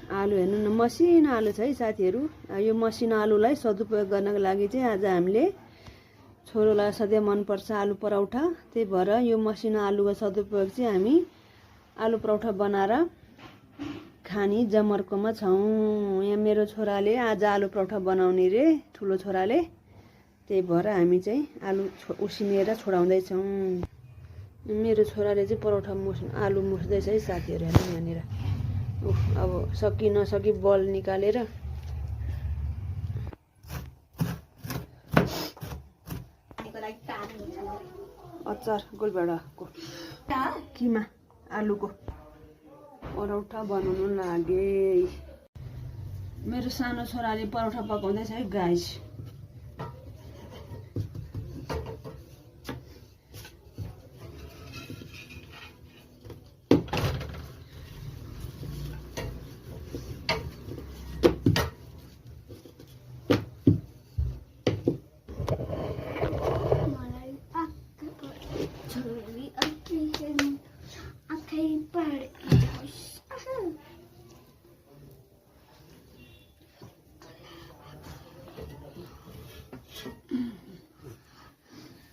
आलु हेर्नु न मसिनो आलु छ है साथीहरू। यो मसिनो आलुलाई सदुपयोग गर्नको लागि चाहिँ आज हामीले छोरोलाई सधैँ मनपर्छ आलु पराठा, त्यही भएर यो मसिनो आलुको सदुपयोग चाहिँ हामी आलु पराठा बनाएर खानी जमर्कोमा छौँ। यहाँ मेरो छोराले आज आलु पराठा बनाउने रे, ठुलो छोराले, त्यही भएर हामी चाहिँ आलु उसिनेर छोडाउँदैछौँ। मेरो छोराले चाहिँ पराठा आलु मुस्दैछ है साथीहरू। हेर्नु यहाँनिर अब सकि नसकी बल निकालेर अचार गोलभेडाको किमा आलुको पराठा बनाउनु लागे। मेरो सानो छोराले पराठा पकाउँदैछ है गाइस।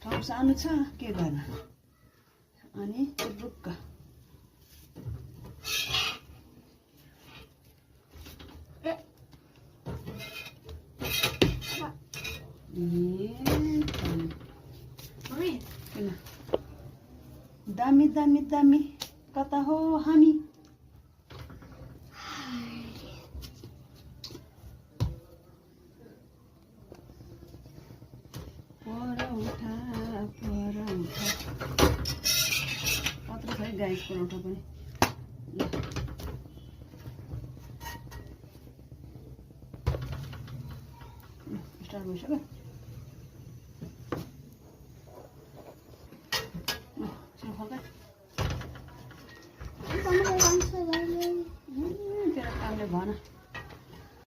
ठाउँ सानो छ के गर्न, अनि बुक्क दामी दामी दामी कता हो हामी। पराठा पराठा कत्रो छ है गाइस पराठा पनि। स्टार्ट भइसक्यो। तेरो कामले भन।